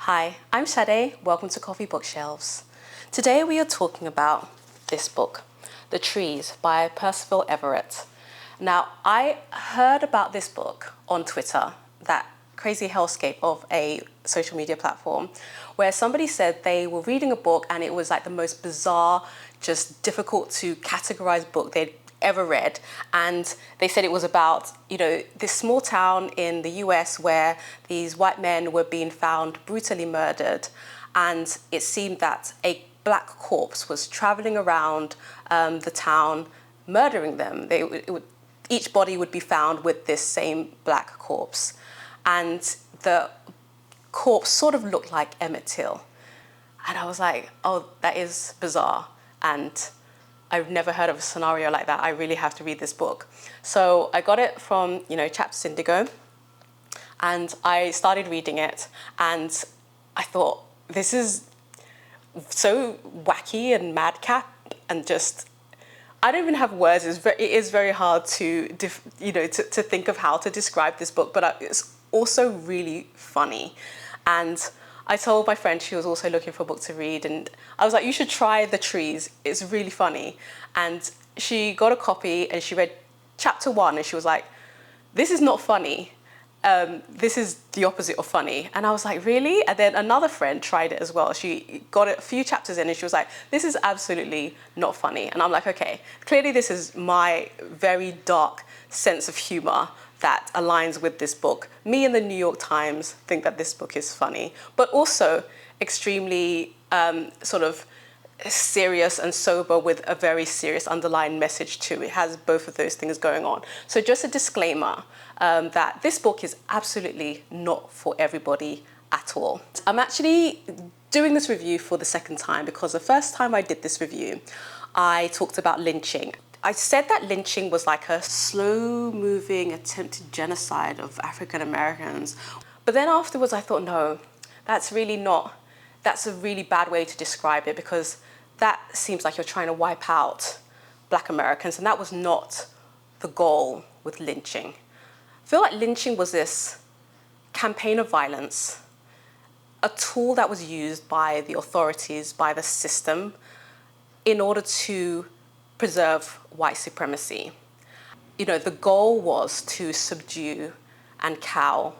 Hi, I'm Sade. Welcome to Coffee Bookshelves. Today we are talking about this book, The Trees by Percival Everett. Now, I heard about this book on Twitter, that crazy hellscape of a social media platform, where somebody said they were reading a book and it was like the most bizarre, just difficult to categorize book they'd ever read. And they said it was about, this small town in the US where these white men were being found brutally murdered. And it seemed that a black corpse was traveling around the town, murdering them. Each body would be found with this same black corpse. And the corpse sort of looked like Emmett Till. And I was like, oh, that is bizarre. And I've never heard of a scenario like that. I really have to read this book. So I got it from, Chapters Indigo, and I started reading it, and I thought, this is so wacky and madcap, and just, I don't even have words. It is very hard to think of how to describe this book, but it's also really funny. And I told my friend, she was also looking for a book to read, and I was like, you should try The Trees. It's really funny. And she got a copy and she read chapter 1 and she was like, this is not funny. This is the opposite of funny. And I was like, really? And then another friend tried it as well. She got a few chapters in and she was like, this is absolutely not funny. And I'm like, okay, clearly this is my very dark sense of humor that aligns with this book. Me and the New York Times think that this book is funny, but also extremely sort of serious and sober with a very serious underlying message too. It has both of those things going on. So just a disclaimer that this book is absolutely not for everybody at all. I'm actually doing this review for the second time because the first time I did this review, I talked about lynching. I said that lynching was like a slow-moving attempted genocide of African Americans. But then afterwards I thought, no, that's a really bad way to describe it, because that seems like you're trying to wipe out Black Americans, and that was not the goal with lynching. I feel like lynching was this campaign of violence, a tool that was used by the authorities, by the system, in order to preserve white supremacy. The goal was to subdue and cow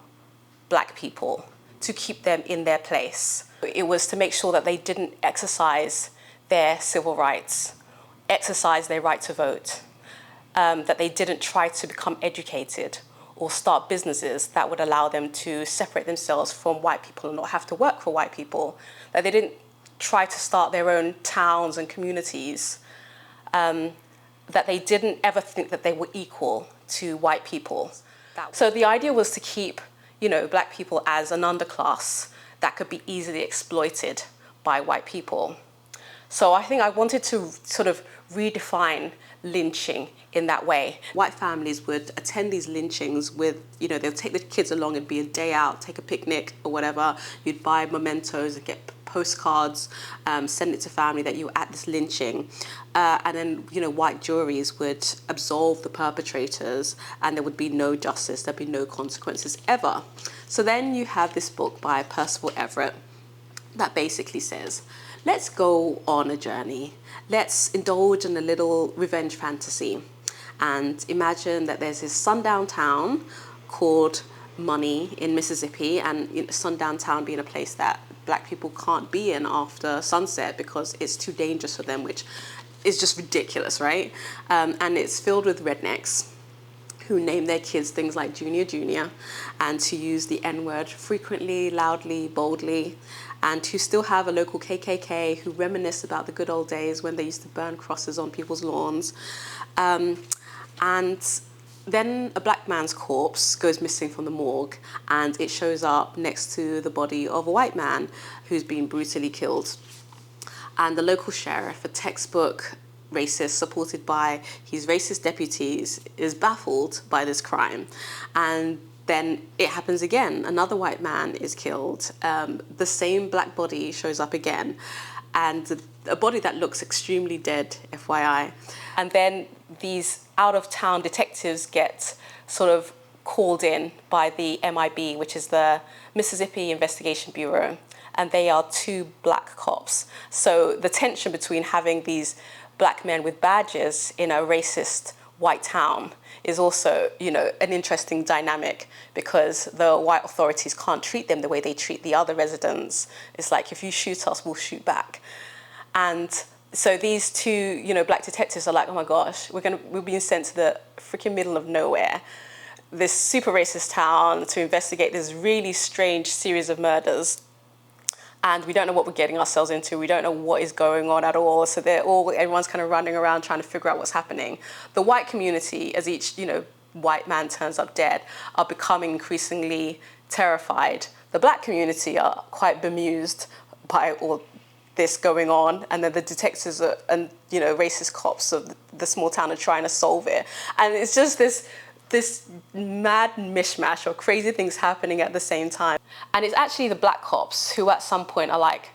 Black people, to keep them in their place. It was to make sure that they didn't exercise their civil rights, exercise their right to vote, that they didn't try to become educated or start businesses that would allow them to separate themselves from white people and not have to work for white people, that they didn't try to start their own towns and communities, that they didn't ever think that they were equal to white people. So the idea was to keep, Black people as an underclass that could be easily exploited by white people. So I think I wanted to sort of redefine lynching in that way. White families would attend these lynchings with, they'll take the kids along. It'd be a day out, take a picnic or whatever. You'd buy mementos and get postcards, send it to family that you were at this lynching. And then, white juries would absolve the perpetrators and there would be no justice, there'd be no consequences ever. So then you have this book by Percival Everett that basically says, let's go on a journey. Let's indulge in a little revenge fantasy and imagine that there's this sundown town called Money in Mississippi, and sundown town being a place that Black people can't be in after sunset because it's too dangerous for them, which is just ridiculous, right? And it's filled with rednecks who name their kids things like Junior, and to use the N-word frequently, loudly, boldly, and to still have a local KKK who reminisce about the good old days when they used to burn crosses on people's lawns. And then a Black man's corpse goes missing from the morgue, and it shows up next to the body of a white man who's been brutally killed. And the local sheriff, a textbook racist supported by his racist deputies, is baffled by this crime. And then it happens again. Another white man is killed. The same Black body shows up again, and a body that looks extremely dead, FYI. And then these out-of-town detectives get sort of called in by the MIB, which is the Mississippi Investigation Bureau, and they are two black cops. So the tension between having these black men with badges in a racist white town is also, an interesting dynamic, because the white authorities can't treat them the way they treat the other residents. It's like, if you shoot us, we'll shoot back. And so these two, black detectives are like, oh my gosh, we're being sent to the freaking middle of nowhere, this super racist town, to investigate this really strange series of murders. And we don't know what we're getting ourselves into. We don't know what is going on at all. So everyone's kind of running around trying to figure out what's happening. The white community, as each, white man turns up dead, are becoming increasingly terrified. The black community are quite bemused by all this going on, and then the detectives and racist cops of the small town are trying to solve it. And it's just this mad mishmash of crazy things happening at the same time. And it's actually the black cops who at some point are like,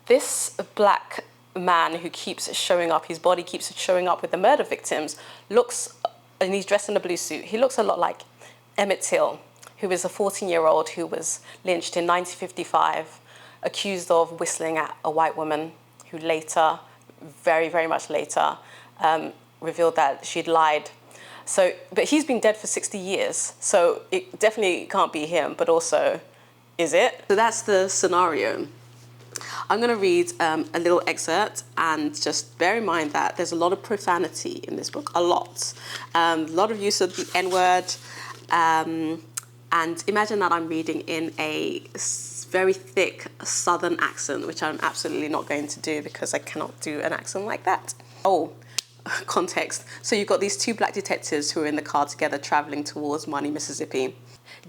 this black man who keeps showing up, his body keeps showing up with the murder victims, and he's dressed in a blue suit, he looks a lot like Emmett Till, who was a 14-year-old who was lynched in 1955, accused of whistling at a white woman, who later, very, very much later, revealed that she'd lied. So, but he's been dead for 60 years, so it definitely can't be him, but also, is it? So that's the scenario. I'm going to read a little excerpt, and just bear in mind that there's a lot of profanity in this book, a lot of use of the N-word, and imagine that I'm reading in a very thick Southern accent, which I'm absolutely not going to do because I cannot do an accent like that. Oh, context. So you've got these two black detectives who are in the car together traveling towards Money, Mississippi.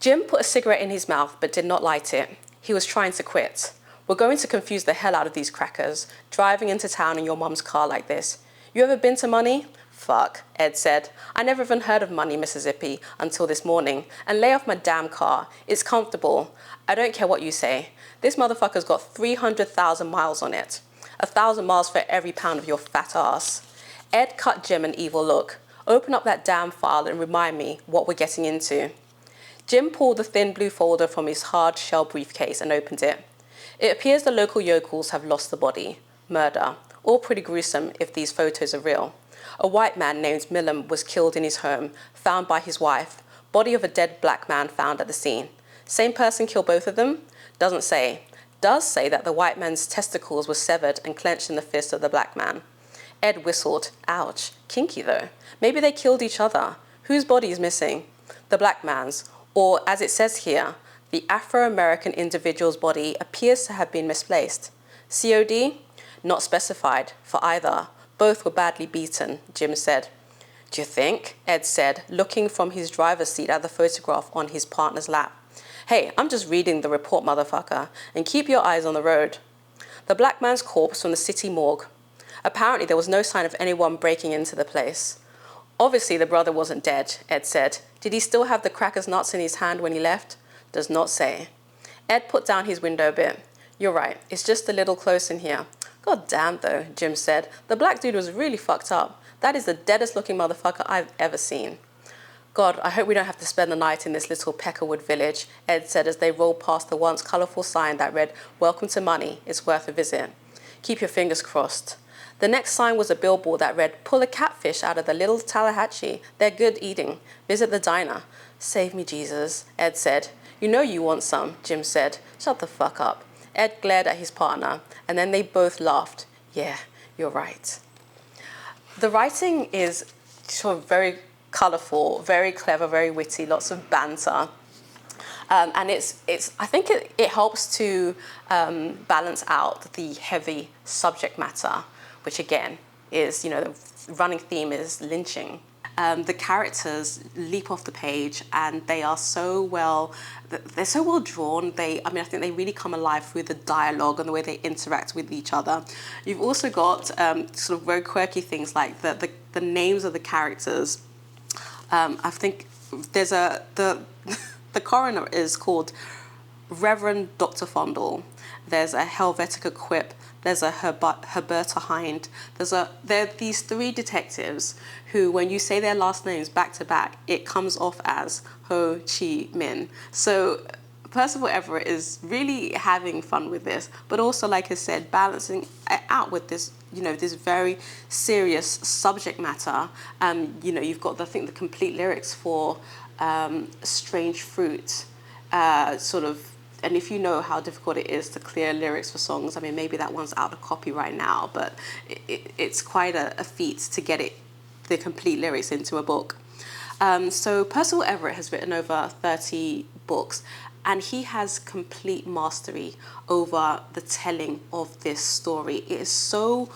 Jim put a cigarette in his mouth but did not light it. He was trying to quit. We're going to confuse the hell out of these crackers, driving into town in your mom's car like this. You ever been to Money? Fuck, Ed said. I never even heard of Money, Mississippi until this morning. And lay off my damn car. It's comfortable. I don't care what you say. This motherfucker's got 300,000 miles on it. 1,000 miles for every pound of your fat ass. Ed cut Jim an evil look. Open up that damn file and remind me what we're getting into. Jim pulled the thin blue folder from his hard shell briefcase and opened it. It appears the local yokels have lost the body. Murder. All pretty gruesome if these photos are real. A white man named Millam was killed in his home, found by his wife. Body of a dead black man found at the scene. Same person killed both of them? Doesn't say. Does say that the white man's testicles were severed and clenched in the fist of the black man. Ed whistled. Ouch. Kinky though. Maybe they killed each other. Whose body is missing? The black man's. Or, as it says here, the Afro-American individual's body appears to have been misplaced. COD? Not specified for either. Both were badly beaten, Jim said. Do you think? Ed said, looking from his driver's seat at the photograph on his partner's lap. Hey, I'm just reading the report, motherfucker, and keep your eyes on the road. The black man's corpse from the city morgue. Apparently there was no sign of anyone breaking into the place. Obviously the brother wasn't dead, Ed said. Did he still have the crackers nuts in his hand when he left? Does not say. Ed put down his window a bit. You're right, it's just a little close in here. God damn though, Jim said. The black dude was really fucked up. That is the deadest looking motherfucker I've ever seen. God, I hope we don't have to spend the night in this little Peckerwood village, Ed said as they rolled past the once colourful sign that read, Welcome to Money, it's worth a visit. Keep your fingers crossed. The next sign was a billboard that read, Pull a catfish out of the little Tallahatchie. They're good eating. Visit the diner. Save me, Jesus, Ed said. You know you want some, Jim said. Shut the fuck up. Ed glared at his partner, and then they both laughed. Yeah, you're right. The writing is sort of very colourful, very clever, very witty, lots of banter. And I think it helps to balance out the heavy subject matter, which again is, the running theme is lynching. The characters leap off the page, and they're so well drawn. I think they really come alive through the dialogue and the way they interact with each other. You've also got sort of very quirky things like the names of the characters. I think there's the coroner is called Reverend Dr. Fondle, there's a Helvetica Quip, there's a Herberta Hind. There are these three detectives who, when you say their last names back to back, it comes off as Ho Chi Minh. So Percival Everett is really having fun with this, but also, like I said, balancing it out with this, this very serious subject matter. You've got, I think, the complete lyrics for Strange Fruit, and if you know how difficult it is to clear lyrics for songs, I mean, maybe that one's out of copy right now, but it's quite a feat to get the complete lyrics into a book. So Percival Everett has written over 30 books, and he has complete mastery over the telling of this story. It is so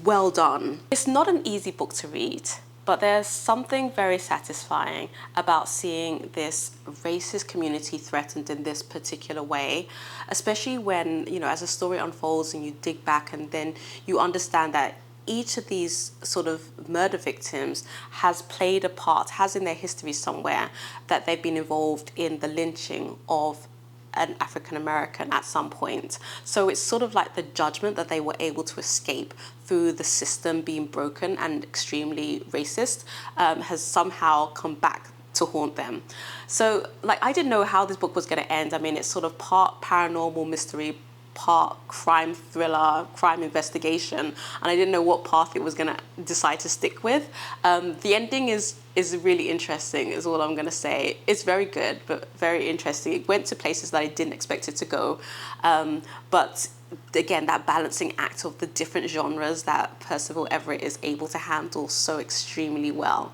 well done. It's not an easy book to read, but there's something very satisfying about seeing this racist community threatened in this particular way, especially when, as the story unfolds and you dig back and then you understand that each of these sort of murder victims has played a part, has in their history somewhere that they've been involved in the lynching of an African American at some point. So it's sort of like the judgment that they were able to escape through the system being broken and extremely racist has somehow come back to haunt them. So I didn't know how this book was going to end. I mean, it's sort of part paranormal mystery, part crime thriller, crime investigation, and I didn't know what path it was going to decide to stick with. The ending is really interesting, is all I'm going to say. It's very good, but very interesting. It went to places that I didn't expect it to go. But again, that balancing act of the different genres that Percival Everett is able to handle so extremely well.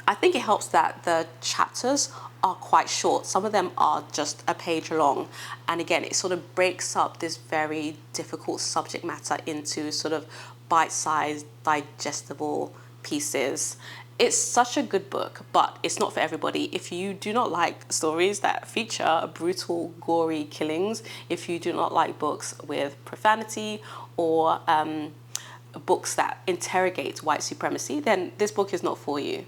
I think it helps that the chapters are quite short. Some of them are just a page long. And again, it sort of breaks up this very difficult subject matter into sort of bite-sized, digestible pieces. It's such a good book, but it's not for everybody. If you do not like stories that feature brutal, gory killings, if you do not like books with profanity or books that interrogate white supremacy, then this book is not for you.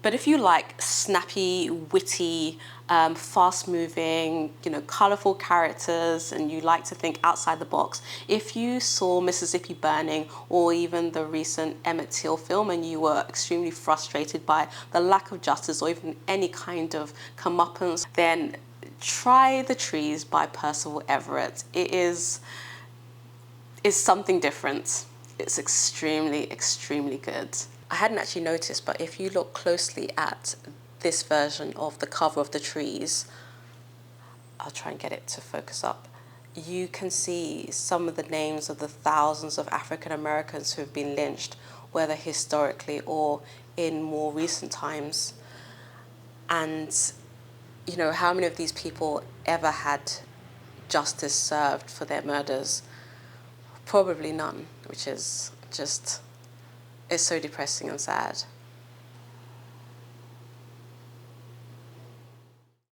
But if you like snappy, witty, fast-moving, colorful characters, and you like to think outside the box, if you saw Mississippi Burning or even the recent Emmett Till film and you were extremely frustrated by the lack of justice or even any kind of comeuppance, then try The Trees by Percival Everett. It's something different. It's extremely, extremely good. I hadn't actually noticed, but if you look closely at this version of the cover of The Trees, I'll try and get it to focus up, you can see some of the names of the thousands of African Americans who have been lynched, whether historically or in more recent times. And, how many of these people ever had justice served for their murders? Probably none, which is just... it's so depressing and sad.